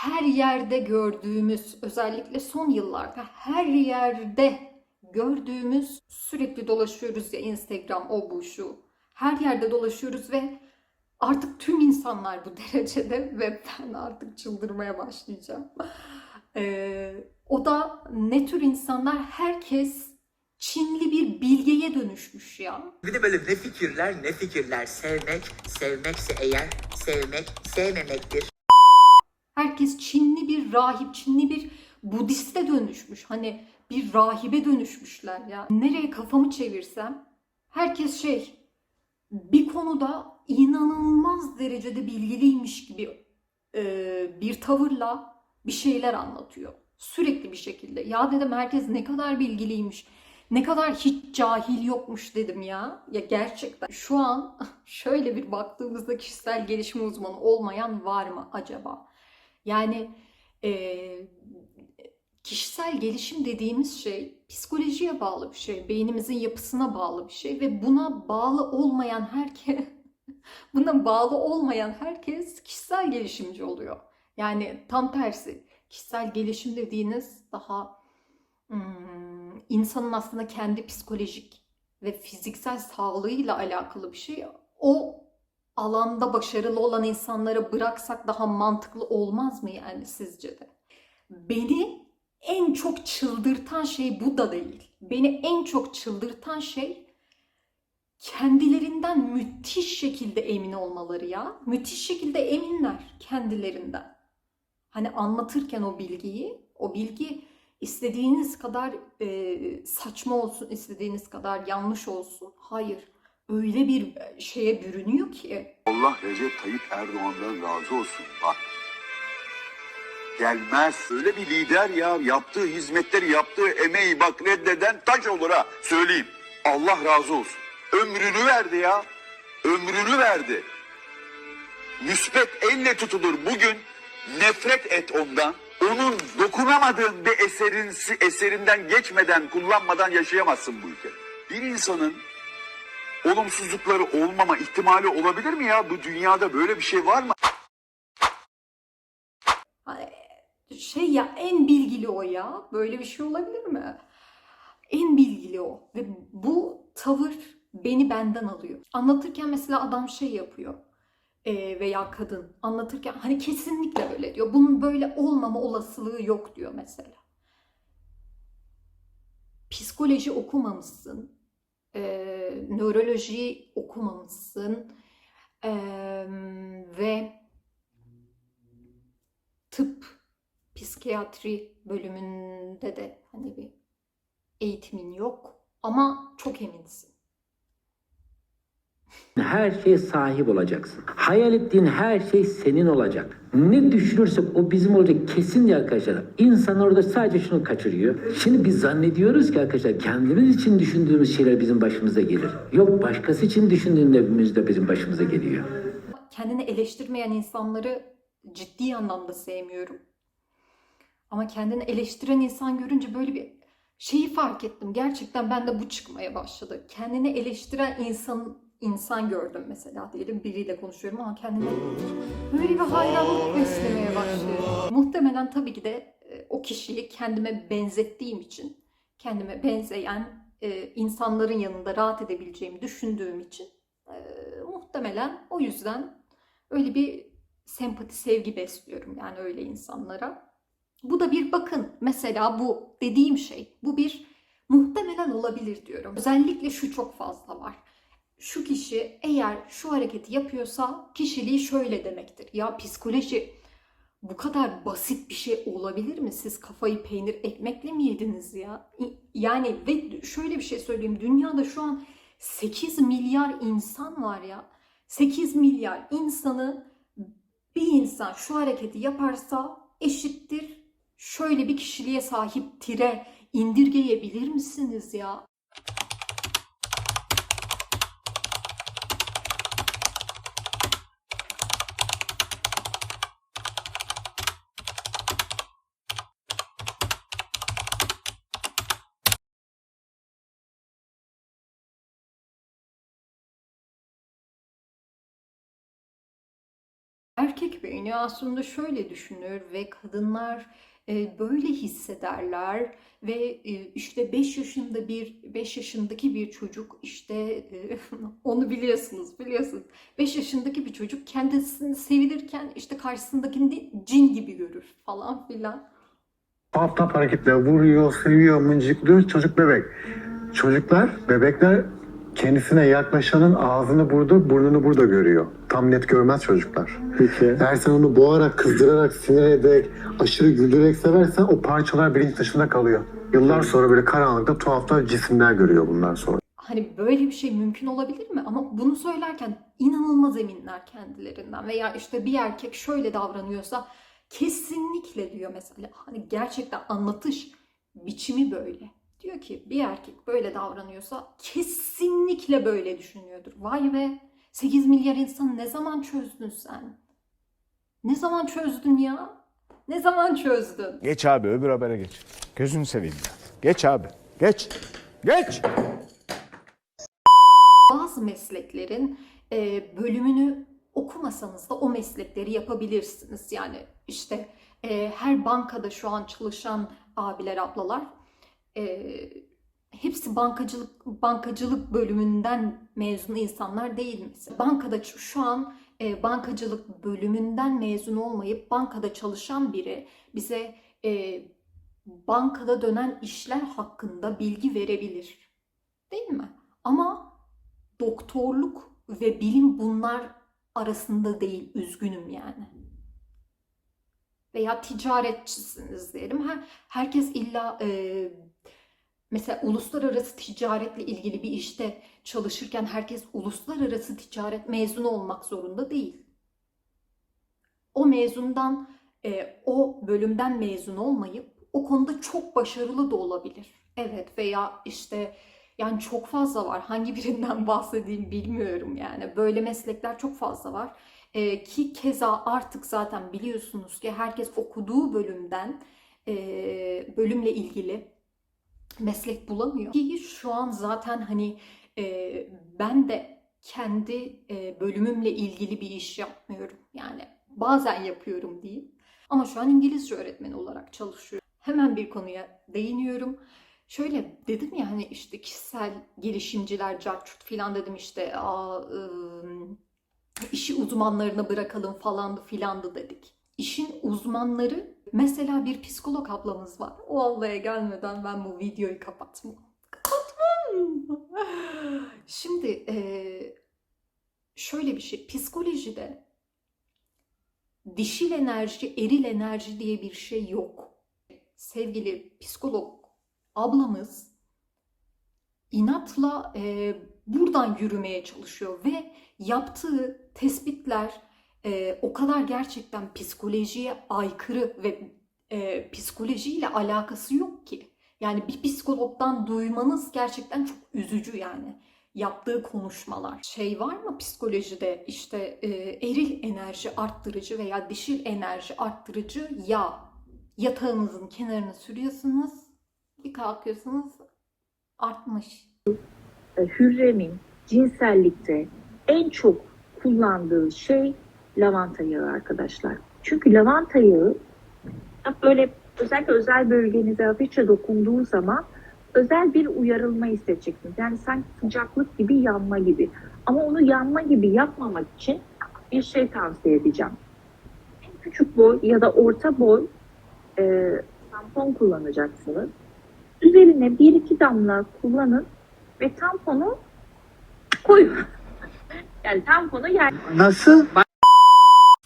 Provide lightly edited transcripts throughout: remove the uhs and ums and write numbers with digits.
her yerde gördüğümüz, özellikle son yıllarda her yerde gördüğümüz, sürekli dolaşıyoruz ya, Instagram, o bu şu. Her yerde dolaşıyoruz ve artık tüm insanlar bu derecede ve ben artık çıldırmaya başlayacağım. O da ne tür insanlar? Herkes Çinli bir bilgeye dönüşmüş ya. Bir de böyle ne fikirler ne fikirler. Sevmek, sevmekse eğer sevmek sevmemektir. Herkes Çinli bir rahip, Çinli bir Budiste dönüşmüş. Hani bir rahibe dönüşmüşler ya. Nereye kafamı çevirsem herkes bir konuda inanılmaz derecede bilgiliymiş gibi bir tavırla bir şeyler anlatıyor. Sürekli bir şekilde. Ya dedim, herkes ne kadar bilgiliymiş. Ne kadar hiç cahil yokmuş dedim ya. Ya gerçekten şu an şöyle bir baktığımızda kişisel gelişim uzmanı olmayan var mı acaba? Yani kişisel gelişim dediğimiz şey psikolojiye bağlı bir şey, beynimizin yapısına bağlı bir şey ve buna bağlı olmayan herkes kişisel gelişimci oluyor. Yani tam tersi, kişisel gelişim dediğiniz daha insanın aslında kendi psikolojik ve fiziksel sağlığıyla alakalı bir şey. O alanda başarılı olan insanlara bıraksak daha mantıklı olmaz mı yani, sizce de? Beni en çok çıldırtan şey bu da değil. Beni en çok çıldırtan şey kendilerinden müthiş şekilde emin olmaları ya. Müthiş şekilde eminler kendilerinden. Hani anlatırken o bilgi istediğiniz kadar saçma olsun, istediğiniz kadar yanlış olsun. Hayır, öyle bir şeye bürünüyor ki. Allah Recep Tayyip Erdoğan'dan razı olsun. Bak, gelmez. Öyle bir lider ya, yaptığı hizmetleri, yaptığı emeği bak reddeden taş olur ha, söyleyeyim. Allah razı olsun. Ömrünü verdi ya. Ömrünü verdi. Müspet elle tutulur. Bugün nefret et ondan. Onun dokunamadığın bir eserinden geçmeden, kullanmadan yaşayamazsın bu ülkede. Bir insanın olumsuzlukları olmama ihtimali olabilir mi ya? Bu dünyada böyle bir şey var mı? En bilgili o ya. Böyle bir şey olabilir mi? En bilgili o. Ve bu tavır beni benden alıyor. Anlatırken mesela adam yapıyor. Veya kadın anlatırken hani kesinlikle böyle diyor. Bunun böyle olmama olasılığı yok diyor mesela. Psikoloji okumamışsın. Nöroloji okumamışsın. Ve tıp, psikiyatri bölümünde de hani bir eğitimin yok ama çok eminsin. Her şeye sahip olacaksın. Hayal ettiğin her şey senin olacak. Ne düşünürsek o bizim olacak kesin diye arkadaşlar. İnsan orada sadece şunu kaçırıyor. Şimdi biz zannediyoruz ki arkadaşlar kendimiz için düşündüğümüz şeyler bizim başımıza gelir. Yok, başkası için düşündüğümüzde bizim başımıza geliyor. Kendini eleştirmeyen insanları ciddi anlamda sevmiyorum. Ama kendini eleştiren insan görünce böyle bir fark ettim. Gerçekten bende bu çıkmaya başladı. Kendini eleştiren insan gördüm mesela, diyelim biriyle konuşuyorum ama kendine böyle bir hayranlık beslemeye başlıyorum. Muhtemelen tabii ki de o kişiyi kendime benzettiğim için, kendime benzeyen insanların yanında rahat edebileceğimi düşündüğüm için muhtemelen o yüzden öyle bir sempati, sevgi besliyorum yani öyle insanlara. Bu da bir bakın mesela, bu dediğim bu bir muhtemelen olabilir diyorum. Özellikle şu çok fazla var. Şu kişi eğer şu hareketi yapıyorsa kişiliği şöyle demektir. Ya psikoloji bu kadar basit bir şey olabilir mi? Siz kafayı peynir ekmekle mi yediniz ya? Yani ve şöyle bir şey söyleyeyim. Dünyada şu an 8 milyar insan var ya. 8 milyar insanı bir insan şu hareketi yaparsa eşittir şöyle bir kişiliğe sahip tire indirgeyebilir misiniz ya? erkek beyni aslında şöyle düşünür ve kadınlar böyle hissederler ve işte 5 yaşındaki bir çocuk işte onu biliyorsunuz. 5 yaşındaki bir çocuk kendisini sevilirken işte karşısındakini cin gibi görür falan filan. Tap tap hareketler vuruyor, seviyor, mıncıklıyor. Çocuk bebek. Bebekler kendisine yaklaşanın ağzını burada, burnunu burada görüyor. Tam net görmez çocuklar. Peki. Eğer sen onu boğarak, kızdırarak, sinir ederek, aşırı güldürerek seversen o parçalar bilinç dışında kalıyor. Yıllar sonra böyle karanlıkta tuhaflar cisimler görüyor bundan sonra. Hani böyle bir şey mümkün olabilir mi? Ama bunu söylerken inanılmaz eminler kendilerinden. Veya işte bir erkek şöyle davranıyorsa kesinlikle diyor mesela. Hani gerçekten anlatış biçimi böyle. Diyor ki bir erkek böyle davranıyorsa kesinlikle böyle düşünüyordur. Vay be, 8 milyar insanı ne zaman çözdün sen? Ne zaman çözdün ya? Ne zaman çözdün? Geç abi, öbür habere geç. Gözünü seveyim ya. Geç abi. Geç. Geç. Bazı mesleklerin bölümünü okumasanız da o meslekleri yapabilirsiniz. Yani işte her bankada şu an çalışan abiler, ablalar hepsi bankacılık bölümünden mezun insanlar değil mesela. Bankada şu an bankacılık bölümünden mezun olmayıp bankada çalışan biri bize bankada dönen işler hakkında bilgi verebilir. Değil mi? Ama doktorluk ve bilim bunlar arasında değil, üzgünüm yani. Veya ticaretçisiniz diyelim. Herkes illa mesela uluslararası ticaretle ilgili bir işte çalışırken herkes uluslararası ticaret mezunu olmak zorunda değil. O mezundan, o bölümden mezun olmayıp o konuda çok başarılı da olabilir. Evet, veya işte yani çok fazla var. Hangi birinden bahsedeyim bilmiyorum yani. Böyle meslekler çok fazla var. Ki keza artık zaten biliyorsunuz ki herkes okuduğu bölümle ilgili meslek bulamıyor. Ki şu an zaten hani ben de kendi bölümümle ilgili bir iş yapmıyorum. Yani bazen yapıyorum diyeyim. Ama şu an İngilizce öğretmeni olarak çalışıyorum. Hemen bir konuya değiniyorum. Şöyle dedim ya hani işte kişisel gelişimciler, carçurt filan dedim işte işi uzmanlarına bırakalım falandı filandı dedik. İşin uzmanları mesela bir psikolog ablamız var. O ablaya gelmeden ben bu videoyu kapatmam. Şimdi şöyle bir şey, psikolojide dişil enerji, eril enerji diye bir şey yok. Sevgili psikolog ablamız inatla buradan yürümeye çalışıyor ve yaptığı tespitler o kadar gerçekten psikolojiye aykırı ve psikolojiyle alakası yok ki. Yani bir psikologdan duymanız gerçekten çok üzücü yani. Yaptığı konuşmalar. Şey var mı psikolojide işte eril enerji arttırıcı veya dişil enerji arttırıcı yağ. Yatağınızın kenarına sürüyorsunuz, bir kalkıyorsunuz artmış. Hürrem'in cinsellikte en çok kullandığı şey lavanta yağı arkadaşlar. Çünkü lavanta yağı böyle özellikle özel bölgenize hafifçe dokunduğu zaman özel bir uyarılma hissedeceksiniz. Yani sanki sıcaklık gibi, yanma gibi. Ama onu yanma gibi yapmamak için bir şey tavsiye edeceğim. En küçük boy ya da orta boy tampon kullanacaksınız. Üzerine 1-2 damla kullanın ve tamponu koyun. Yani tamponu Nasıl?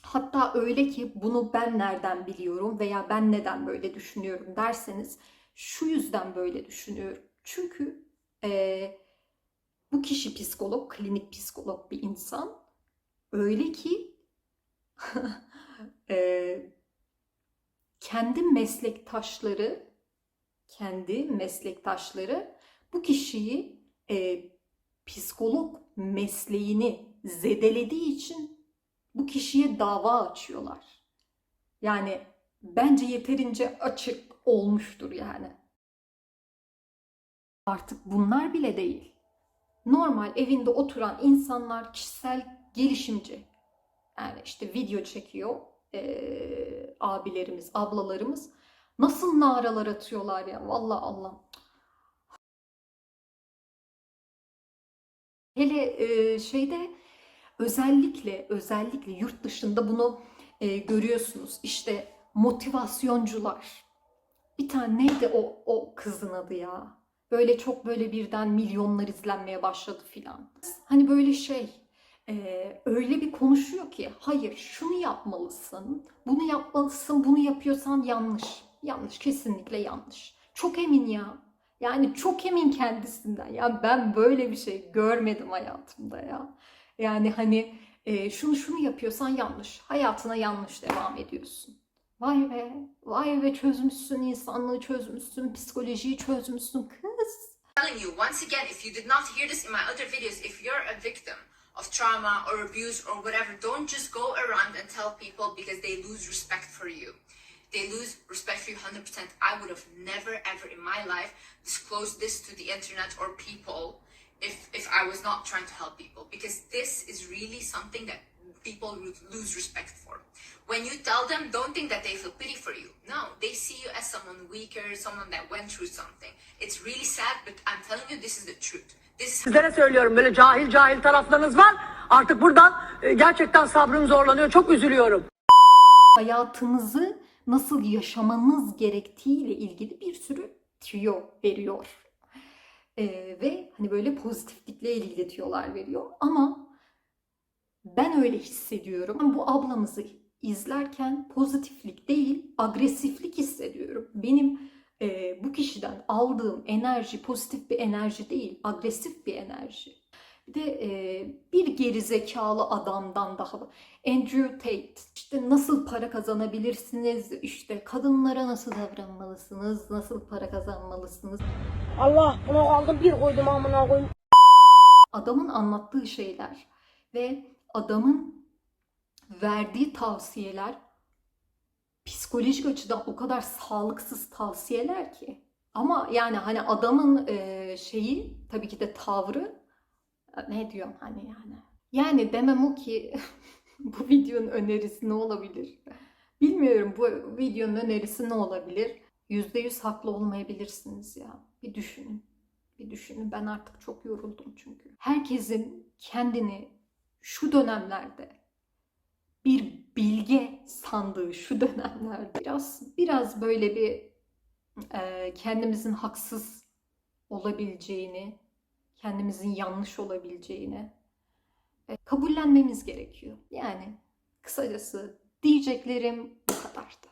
Hatta öyle ki bunu ben nereden biliyorum veya ben neden böyle düşünüyorum derseniz şu yüzden böyle düşünüyorum. Çünkü bu kişi psikolog, klinik psikolog bir insan. Öyle ki kendi meslektaşları bu kişiyi psikolog mesleğini zedelediği için bu kişiye dava açıyorlar. Yani bence yeterince açık olmuştur yani. Artık bunlar bile değil. Normal evinde oturan insanlar kişisel gelişimci. Yani işte video çekiyor abilerimiz, ablalarımız. Nasıl naralar atıyorlar ya. Vallahi Allah. Hele şeyde özellikle yurt dışında bunu görüyorsunuz. İşte motivasyoncular. Bir tane neydi o kızın adı ya? Böyle çok böyle birden milyonlar izlenmeye başladı filan. Hani böyle öyle bir konuşuyor ki hayır şunu yapmalısın, bunu yapmalısın, bunu yapıyorsan yanlış. Yanlış, kesinlikle yanlış. Çok emin ya. Yani çok emin kendisinden. Ya ben böyle bir şey görmedim hayatımda ya. Yani hani şunu yapıyorsan yanlış. Hayatına yanlış devam ediyorsun. Vay be, vay be çözmüşsün insanlığı, çözmüşsün, psikolojiyi çözmüşsün kız. Telling you once again, if you did not hear this in my other videos, if you're a victim of trauma or abuse or whatever, don't just go around and tell people because they lose respect for you. They lose respect for you 100%. I would have never ever in my life disclosed this to the internet or people if I was not trying to help people, because this is really something that people would lose respect for. When you tell them, don't think that they feel pity for you. No, they see you as someone weaker, someone that went through something. It's really sad, but I'm telling you, this is the truth. Sizlere söylüyorum, böyle cahil taraflarınız var. Artık buradan gerçekten sabrım zorlanıyor. Çok üzülüyorum. Hayatınızı nasıl yaşamanız gerektiğiyle ilgili bir sürü tüyo veriyor. Ve hani böyle pozitiflikle ilgili tüyolar veriyor. Ama ben öyle hissediyorum. Bu ablamızı izlerken pozitiflik değil, agresiflik hissediyorum. Benim bu kişiden aldığım enerji pozitif bir enerji değil, agresif bir enerji. Bir de bir gerizekalı adamdan daha, Andrew Tate, işte nasıl para kazanabilirsiniz, işte kadınlara nasıl davranmalısınız, nasıl para kazanmalısınız. Allah, bunu aldım bir koydum amına koyayım. Adamın anlattığı şeyler ve adamın verdiği tavsiyeler psikolojik açıdan o kadar sağlıksız tavsiyeler ki. Ama yani hani adamın şeyi tabii ki de tavrı, ne diyorum hani yani. Yani demem o ki bu videonun önerisi ne olabilir? Bilmiyorum, bu videonun önerisi ne olabilir? %100 haklı olmayabilirsiniz ya. Bir düşünün. Bir düşünün. Ben artık çok yoruldum çünkü. Herkesin kendini şu dönemlerde bir bilge sandığı şu dönemlerde biraz böyle bir kendimizin haksız olabileceğini, kendimizin yanlış olabileceğini kabullenmemiz gerekiyor. Yani kısacası diyeceklerim bu kadardı.